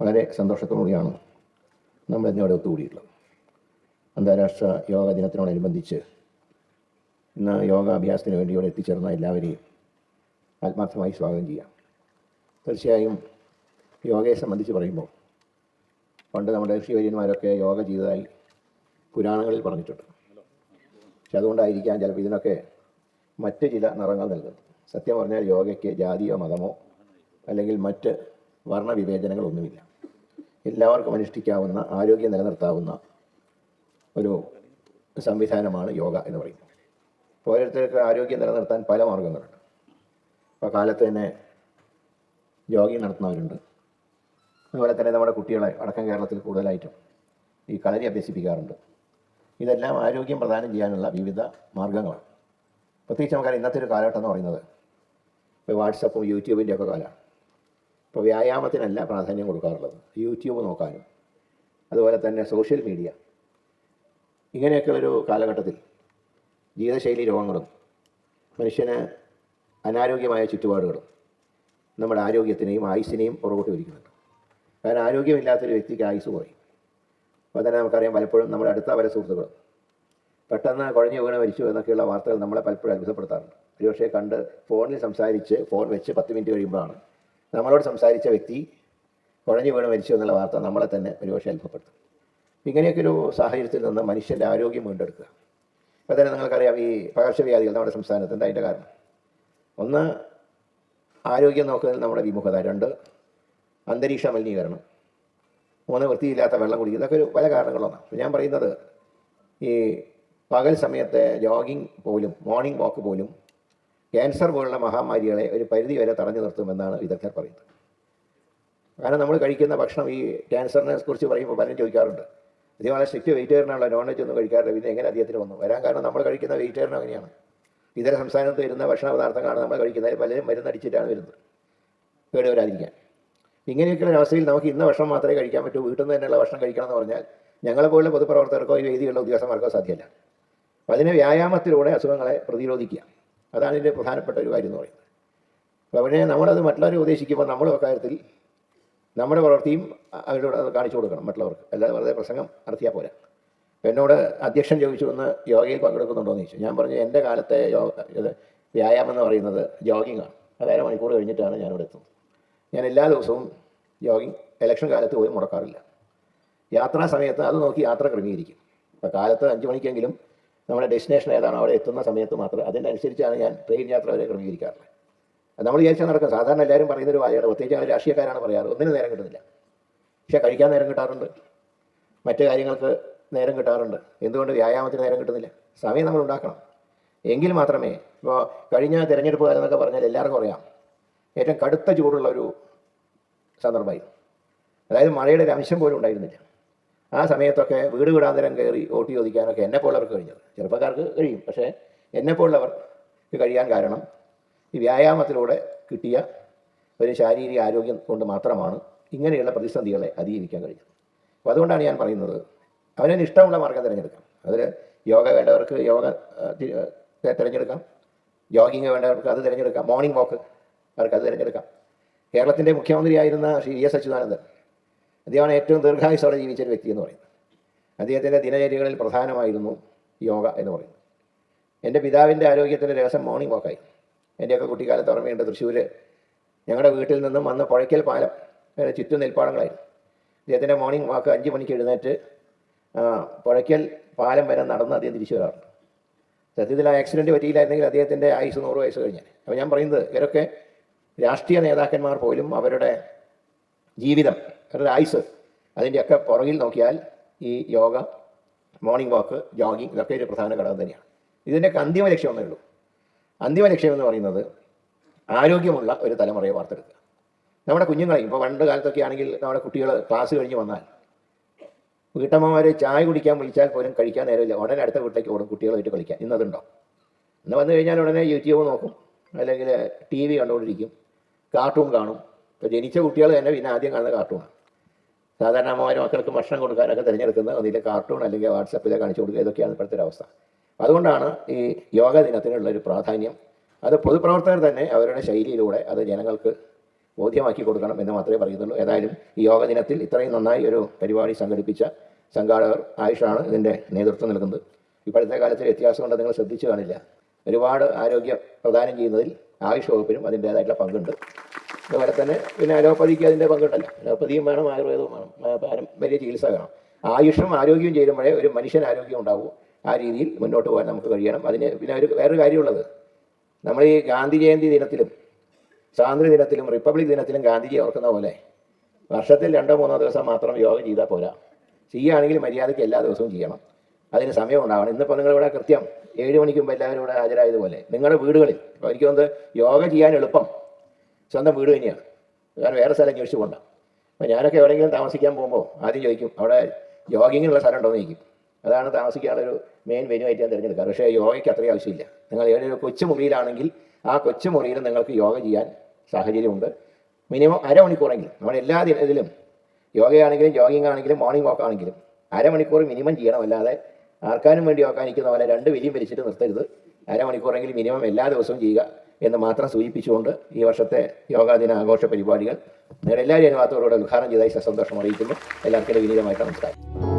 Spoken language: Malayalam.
വളരെ സന്തോഷത്തോടുകൂടിയാണ് നമ്മൾ ഇന്നിവിടെ ഒത്തുകൂടിയിട്ടുള്ളത്. അന്താരാഷ്ട്ര യോഗ ദിനത്തിനോടനുബന്ധിച്ച് ഇന്ന് യോഗാഭ്യാസത്തിന് വേണ്ടി ഇവിടെ എത്തിച്ചേർന്ന എല്ലാവരെയും ആത്മാർത്ഥമായി സ്വാഗതം ചെയ്യാം. തീർച്ചയായും യോഗയെ സംബന്ധിച്ച് പറയുമ്പോൾ പണ്ട് നമ്മുടെ ഋഷിവര്യന്മാരൊക്കെ യോഗ ചെയ്തതായി പുരാണങ്ങളിൽ പറഞ്ഞിട്ടുണ്ട്. പക്ഷെ അതുകൊണ്ടായിരിക്കാം ചിലപ്പോൾ ഇതിനൊക്കെ മറ്റ് ചില നിറങ്ങൾ നൽകുന്നത്. സത്യം പറഞ്ഞാൽ യോഗയ്ക്ക് ജാതിയോ മതമോ അല്ലെങ്കിൽ മറ്റ് വർണ്ണവിവേചനങ്ങളൊന്നുമില്ല. എല്ലാവർക്കും അനുഷ്ഠിക്കാവുന്ന, ആരോഗ്യം നിലനിർത്താവുന്ന ഒരു സംവിധാനമാണ് യോഗ എന്ന് പറയുന്നത്. ഓരോരുത്തർക്ക് ആരോഗ്യം നിലനിർത്താൻ പല മാർഗങ്ങളുണ്ട്. അപ്പോൾ കാലത്ത് തന്നെ ജോഗിങ് നടത്തുന്നവരുണ്ട്. അതുപോലെ തന്നെ നമ്മുടെ കുട്ടികളെ അടക്കം കേരളത്തിൽ കൂടുതലായിട്ടും ഈ കളരി അഭ്യസിപ്പിക്കാറുണ്ട്. ഇതെല്ലാം ആരോഗ്യം പ്രദാനം ചെയ്യാനുള്ള വിവിധ മാർഗങ്ങളാണ്. പ്രത്യേകിച്ച് നമുക്കറിയാം ഇന്നത്തെ ഒരു കാലഘട്ടം എന്ന് പറയുന്നത് ഇപ്പോൾ വാട്സപ്പും യൂട്യൂബിൻ്റെ ഒക്കെ കാലമാണ്. ഇപ്പോൾ വ്യായാമത്തിനല്ല പ്രാധാന്യം കൊടുക്കാറുള്ളത്, യൂട്യൂബ് നോക്കാനും അതുപോലെ തന്നെ സോഷ്യൽ മീഡിയ ഇങ്ങനെയൊക്കെയുള്ളൊരു കാലഘട്ടത്തിൽ ജീവിതശൈലി രോഗങ്ങളും മനുഷ്യന് അനാരോഗ്യമായ ചുറ്റുപാടുകളും നമ്മുടെ ആരോഗ്യത്തിനെയും ആയുസ്സിനെയും പുറകോട്ട് വരിക്കുന്നുണ്ട്. കാരണം ആരോഗ്യമില്ലാത്തൊരു വ്യക്തിക്ക് ആയുസ് കുറയും. അപ്പോൾ തന്നെ നമുക്കറിയാം പലപ്പോഴും നമ്മുടെ അടുത്ത പല സുഹൃത്തുക്കളും പെട്ടെന്ന് കുഴഞ്ഞു വീണ് മരിച്ചു എന്നൊക്കെയുള്ള വാർത്തകൾ നമ്മളെ പലപ്പോഴും അത്ഭുതപ്പെടുത്താറുണ്ട്. ഒരുപക്ഷെ കണ്ട് ഫോണിൽ സംസാരിച്ച് ഫോൺ വെച്ച് 10 മിനിറ്റ് കഴിയുമ്പോഴാണ് നമ്മളോട് സംസാരിച്ച വ്യക്തി കുഴഞ്ഞു വീണ് മരിച്ചു എന്നുള്ള വാർത്ത നമ്മളെ തന്നെ ഒരുപക്ഷെ അത്ഭുതപ്പെടുത്തും. ഇങ്ങനെയൊക്കെ ഒരു സാഹചര്യത്തിൽ നിന്ന് മനുഷ്യൻ്റെ ആരോഗ്യം വീണ്ടെടുക്കുക. ഇപ്പോൾ തന്നെ നിങ്ങൾക്കറിയാം ഈ പകർച്ചവ്യാധികൾ നമ്മുടെ സംസ്ഥാനത്തുണ്ട്. അതിൻ്റെ കാരണം ഒന്ന് ആരോഗ്യം നോക്കുന്നതിൽ നമ്മുടെ വിമുഖത, 2 അന്തരീക്ഷ മലിനീകരണം, 3 വൃത്തിയില്ലാത്ത വെള്ളം കുടിക്കുക. ഇതൊക്കെ ഒരു പല കാരണങ്ങളൊന്നാണ്. അപ്പോൾ ഞാൻ പറയുന്നത് ഈ പകൽ സമയത്തെ ജോഗിങ് പോലും, മോർണിംഗ് വാക്ക് പോലും ക്യാൻസർ പോലുള്ള മഹാമാരികളെ ഒരു പരിധി വരെ തടഞ്ഞു നിർത്തുമെന്നാണ് വിദഗ്ധർ പറയുന്നത്. കാരണം നമ്മൾ കഴിക്കുന്ന ഭക്ഷണം ഈ ക്യാൻസറിനെ കുറിച്ച് പറയുമ്പോൾ പലരും ചോദിക്കാറുണ്ട്, ഇത് വളരെ സ്ട്രിക്റ്റ് വെജിറ്റേറിയനാണല്ലോ, നോൺ വെജ് ഒന്നും കഴിക്കാറില്ല, പിന്നെ എങ്ങനെ അദ്ദേഹത്തിന് വന്നു വരാൻ? കാരണം നമ്മൾ കഴിക്കുന്ന വെജിറ്റേറിയൻ അങ്ങനെയാണ്. ഇതര സംസ്ഥാനത്ത് വരുന്ന ഭക്ഷണ പദാർത്ഥങ്ങളാണ് നമ്മൾ കഴിക്കുന്നത്. പലരും മരുന്നടിച്ചിട്ടാണ് വരുന്നത് കേടുവരാതിരിക്കാൻ. ഇങ്ങനെയൊക്കെയുള്ള അവസ്ഥയിൽ നമുക്ക് ഇന്ന ഭക്ഷണം മാത്രമേ കഴിക്കാൻ പറ്റൂ, വീട്ടിൽ നിന്ന് തന്നെയുള്ള ഭക്ഷണം കഴിക്കണം എന്ന് പറഞ്ഞാൽ ഞങ്ങളെപ്പോലുള്ള പൊതുപ്രവർത്തകർക്കോ ഈ വേദികളുടെ ഉദ്യോഗസ്ഥന്മാർക്കോ സാധ്യമല്ല. അപ്പോൾ അതിന് വ്യായാമത്തിലൂടെ അസുഖങ്ങളെ പ്രതിരോധിക്കുക, അതാണ് ഇതിൻ്റെ പ്രധാനപ്പെട്ട ഒരു കാര്യം എന്ന് പറയുന്നത്. അപ്പോൾ അവിടെ നമ്മളത് മറ്റുള്ളവരെ ഉപദേശിക്കുമ്പോൾ നമ്മൾ അക്കാര്യത്തിൽ നമ്മുടെ പ്രവൃത്തിയും അവരോട് അത് കാണിച്ചു കൊടുക്കണം മറ്റുള്ളവർക്ക്. അല്ലാതെ വെറുതെ പ്രസംഗം നടത്തിയാൽ പോരാ. എന്നോട് അധ്യക്ഷൻ ചോദിച്ചു, ഒന്ന് യോഗയിൽ പങ്കെടുക്കുന്നുണ്ടോ എന്ന് ചോദിച്ചു. ഞാൻ പറഞ്ഞു എൻ്റെ കാലത്തെ വ്യായാമം എന്ന് പറയുന്നത് ജോഗിങ്ങാണ്. അത് 1/2 മണിക്കൂർ കഴിഞ്ഞിട്ടാണ് ഞാനിവിടെ എത്തുന്നത്. ഞാൻ എല്ലാ ദിവസവും ജോഗിങ് ഇലക്ഷൻ കാലത്ത് പോലും മുടക്കാറില്ല. യാത്രാ സമയത്ത് അത് നോക്കി യാത്ര ക്രമീകരിക്കും. അപ്പോൾ കാലത്ത് 5 മണിക്കെങ്കിലും നമ്മുടെ ഡെസ്റ്റിനേഷൻ ഏതാണോ അവിടെ എത്തുന്ന സമയത്ത് മാത്രം അതിനനുസരിച്ചാണ് ഞാൻ ട്രെയിൻ യാത്ര വരെ ക്രമീകരിക്കാറുള്ളത്. അത് നമ്മൾ വിചാരിച്ചാൽ നടക്കും. സാധാരണ എല്ലാവരും പറയുന്നൊരു വാചകമാണ്, പ്രത്യേകിച്ച് അങ്ങനെ രാഷ്ട്രീയക്കാരാണ് പറയാറ്, ഒന്നിനും നേരം കിട്ടുന്നില്ല. പക്ഷേ കഴിക്കാൻ നേരം കിട്ടാറുണ്ട്, മറ്റു കാര്യങ്ങൾക്ക് നേരം കിട്ടാറുണ്ട്. എന്തുകൊണ്ട് വ്യായാമത്തിന് നേരം കിട്ടുന്നില്ല? സമയം നമ്മൾ ഉണ്ടാക്കണം. എങ്കിൽ മാത്രമേ, ഇപ്പോൾ കഴിഞ്ഞ തിരഞ്ഞെടുപ്പ് കാലം എന്നൊക്കെ പറഞ്ഞാൽ എല്ലാവർക്കും അറിയാം, ഏറ്റവും കടുത്ത ചൂടുള്ള ഒരു സന്ദർഭമായിരുന്നു. അതായത് മഴയുടെ ഒരു അംശം പോലും ഉണ്ടായിരുന്നില്ല. ആ സമയത്തൊക്കെ വീട് വീടാന്തരം കയറി വോട്ട് ചോദിക്കാനൊക്കെ എന്നെപ്പോലുള്ളവർക്ക് കഴിഞ്ഞത്. ചെറുപ്പക്കാർക്ക് കഴിയും, പക്ഷേ എന്നെപ്പോലുള്ളവർക്ക് കഴിയാൻ കാരണം ഈ വ്യായാമത്തിലൂടെ കിട്ടിയ ഒരു ശാരീരിക ആരോഗ്യം കൊണ്ട് മാത്രമാണ് ഇങ്ങനെയുള്ള പ്രതിസന്ധികളെ അതിജീവിക്കാൻ കഴിഞ്ഞത്. അപ്പോൾ അതുകൊണ്ടാണ് ഞാൻ പറയുന്നത്, അവനവന് ഇഷ്ടമുള്ള മാർഗം തിരഞ്ഞെടുക്കാം. അതിൽ യോഗ വേണ്ടവർക്ക് യോഗ തിരഞ്ഞെടുക്കാം, ജോഗിങ് വേണ്ടവർക്ക് അത് തിരഞ്ഞെടുക്കാം, മോർണിംഗ് വാക്ക് അവർക്ക് അത് തിരഞ്ഞെടുക്കാം. കേരളത്തിൻ്റെ മുഖ്യമന്ത്രിയായിരുന്ന ശ്രീ എസ് അച്യുതാനന്ദൻ, അദ്ദേഹമാണ് ഏറ്റവും ദീർഘായുസോടെ ജീവിച്ചൊരു വ്യക്തി എന്ന് പറയുന്നത്. അദ്ദേഹത്തിൻ്റെ ദിനചര്യകളിൽ പ്രധാനമായിരുന്നു യോഗ എന്ന് പറയുന്നത്. എൻ്റെ പിതാവിൻ്റെ ആരോഗ്യത്തിൻ്റെ രഹസ്യം മോർണിംഗ് വാക്കായി. എൻ്റെയൊക്കെ കുട്ടിക്കാലത്ത് ഓർമ്മയുണ്ട്, തൃശ്ശൂർ ഞങ്ങളുടെ വീട്ടിൽ നിന്നും വന്ന് പുഴയ്ക്കൽ പാലം ചുറ്റും നെൽപ്പാടങ്ങളായിരുന്നു. അദ്ദേഹത്തിൻ്റെ മോർണിംഗ് വാക്ക് 5 മണിക്ക് എഴുന്നേറ്റ് പുഴയ്ക്കൽ പാലം വരെ നടന്ന് അദ്ദേഹം തിരിച്ചു വരാറുണ്ട്. സത്യത്തിൽ ആ ആക്സിഡൻറ്റ് പറ്റിയില്ലായിരുന്നെങ്കിൽ അദ്ദേഹത്തിൻ്റെ ആയുസ് 100 വയസ്സ് കഴിഞ്ഞാൽ. അപ്പോൾ ഞാൻ പറയുന്നത്, ഇവരൊക്കെ രാഷ്ട്രീയ നേതാക്കന്മാർ പോലും അവരുടെ ജീവിതം, അവരുടെ ആയുസ്, അതിൻ്റെയൊക്കെ പുറകിൽ നോക്കിയാൽ ഈ യോഗ, മോർണിംഗ് വാക്ക്, ജോഗിങ് ഇതൊക്കെ ഒരു പ്രധാന ഘടകം തന്നെയാണ്. ഇതിൻ്റെയൊക്കെ അന്തിമ ലക്ഷ്യം ഒന്നേ ഉള്ളൂ. അന്തിമ ലക്ഷ്യം എന്ന് പറയുന്നത് ആരോഗ്യമുള്ള ഒരു തലമുറയെ വാർത്തെടുക്കുക. നമ്മുടെ കുഞ്ഞുങ്ങളെയും, ഇപ്പോൾ പണ്ട് കാലത്തൊക്കെ ആണെങ്കിൽ നമ്മുടെ കുട്ടികൾ ക്ലാസ് കഴിഞ്ഞ് വന്നാൽ വീട്ടമ്മമാർ ചായ കുടിക്കാൻ വിളിച്ചാൽ പോലും കഴിക്കാൻ നേരമില്ല, ഉടനെ അടുത്ത വീട്ടിലേക്ക് ഓടും കുട്ടികളുമായിട്ട് കളിക്കാൻ. ഇന്നതുണ്ടോ? ഇന്ന് വന്നു കഴിഞ്ഞാൽ ഉടനെ യൂട്യൂബ് നോക്കും, അല്ലെങ്കിൽ TV കണ്ടുകൊണ്ടിരിക്കും, കാർട്ടൂൺ കാണും. ഇപ്പോൾ ജനിച്ച കുട്ടികൾ തന്നെ പിന്നെ ആദ്യം കാണുന്ന കാർട്ടൂണാണ്. സാധാരണ അമ്മമാരും മക്കൾക്ക് ഭക്ഷണം കൊടുക്കാനൊക്കെ തിരഞ്ഞെടുക്കുന്ന ഒന്നിലെ കാർട്ടൂൺ അല്ലെങ്കിൽ വാട്സപ്പിൽ കാണിച്ചു കൊടുക്കുക, ഇതൊക്കെയാണ് ഇപ്പോഴത്തെ ഒരു അവസ്ഥ. അതുകൊണ്ടാണ് ഈ യോഗ ദിനത്തിനുള്ളൊരു പ്രാധാന്യം. അത് പൊതുപ്രവർത്തകർ തന്നെ അവരുടെ ശൈലിയിലൂടെ അത് ജനങ്ങൾക്ക് ബോധ്യമാക്കി കൊടുക്കണം എന്ന് മാത്രമേ പറയുന്നുള്ളൂ. ഏതായാലും ഈ യോഗ ദിനത്തിൽ ഇത്രയും നന്നായി ഒരു പരിപാടി സംഘടിപ്പിച്ച സംഘാടകർ ആയുഷാണ് ഇതിൻ്റെ നേതൃത്വം നൽകുന്നത്. ഇപ്പോഴത്തെ കാലത്ത് വ്യത്യാസം കൊണ്ട് നിങ്ങൾ ശ്രദ്ധിച്ചു കാണില്ല. ഒരുപാട് ആരോഗ്യം പ്രദാനം ചെയ്യുന്നതിൽ ആയുഷ് വകുപ്പിനും അതിൻ്റേതായിട്ടുള്ള പങ്കുണ്ട്. അതുപോലെ തന്നെ പിന്നെ അലോപ്പതിക്ക് അതിൻ്റെ പങ്കുണ്ടല്ലോ. അലോപ്പതിയും വേണം, ആയുർവേദവും വേണം, പാരമ്പര്യ ചികിത്സ വേണം. ആയുഷും ആരോഗ്യവും ചേരുമ്പോഴേ ഒരു മനുഷ്യൻ ആരോഗ്യം ഉണ്ടാവും. ആ രീതിയിൽ മുന്നോട്ട് പോകാൻ നമുക്ക് കഴിയണം. അതിന് പിന്നെ വേറൊരു കാര്യമുള്ളത്, നമ്മൾ ഈ ഗാന്ധി ജയന്തി ദിനത്തിലും സ്വാതന്ത്ര്യ ദിനത്തിലും റിപ്പബ്ലിക് ദിനത്തിലും ഗാന്ധിജി ഓർക്കുന്ന പോലെ വർഷത്തിൽ 2-3 ദിവസം മാത്രം യോഗ ചെയ്താൽ പോരാ. ചെയ്യുകയാണെങ്കിൽ മര്യാദയ്ക്ക് എല്ലാ ദിവസവും ചെയ്യണം. അതിന് സമയം ഉണ്ടാവണം. ഇന്നിപ്പോൾ നിങ്ങളിവിടെ കൃത്യം 7 മണിക്ക് മുമ്പ് എല്ലാവരും ഇവിടെ ഹാജരായതുപോലെ നിങ്ങളുടെ വീടുകളിൽ ഇപ്പോൾ എനിക്ക് തോന്നുന്നത് യോഗ ചെയ്യാൻ എളുപ്പം സ്വന്തം വീട് തന്നെയാണ്. കാരണം വേറെ സ്ഥലം അന്വേഷിച്ച് പോകണ്ട. അപ്പോൾ ഞാനൊക്കെ എവിടെയെങ്കിലും താമസിക്കാൻ പോകുമ്പോൾ ആദ്യം ചോദിക്കും, അവിടെ യോഗിങ്ങിനുള്ള സ്ഥലം ഉണ്ടോ എന്ന് ചോദിക്കും. അതാണ് താമസിക്കാനുള്ളൊരു മെയിൻ വെന്യൂവായിട്ട് ഞാൻ തിരഞ്ഞെടുക്കുക. പക്ഷേ യോഗയ്ക്ക് അത്രയും ആവശ്യമില്ല. നിങ്ങൾ ഏതൊരു കൊച്ചു മുറിയിലാണെങ്കിൽ ആ കൊച്ചു മുറിയിൽ നിങ്ങൾക്ക് യോഗ ചെയ്യാൻ സാഹചര്യമുണ്ട്. മിനിമം അരമണിക്കൂറെങ്കിലും നമ്മൾ എല്ലാ ഇതിലും യോഗയാണെങ്കിലും ജോഗിങ് ആണെങ്കിലും മോർണിംഗ് വാക്ക് ആണെങ്കിലും അരമണിക്കൂർ മിനിമം ചെയ്യണം. അല്ലാതെ ആർക്കാനും വേണ്ടി യോഗാനിക്കുന്ന പോലെ 2 വലിയും വലിച്ചിട്ട് നിർത്തരുത്. അരമണിക്കൂറെങ്കിലും മിനിമം എല്ലാ ദിവസവും ചെയ്യുക എന്ന് മാത്രം സൂചിപ്പിച്ചുകൊണ്ട് ഈ വർഷത്തെ യോഗാ ദിന ആഘോഷ പരിപാടികൾ നിങ്ങളുടെ എല്ലാവരും അനുവാദത്തോടുകൂടെ ഉദ്ഘാടനം ചെയ്തതായി സന്തോഷം അറിയിക്കുന്നു. എല്ലാവർക്കും വിനീതമായിട്ട് നമസ്കാരം.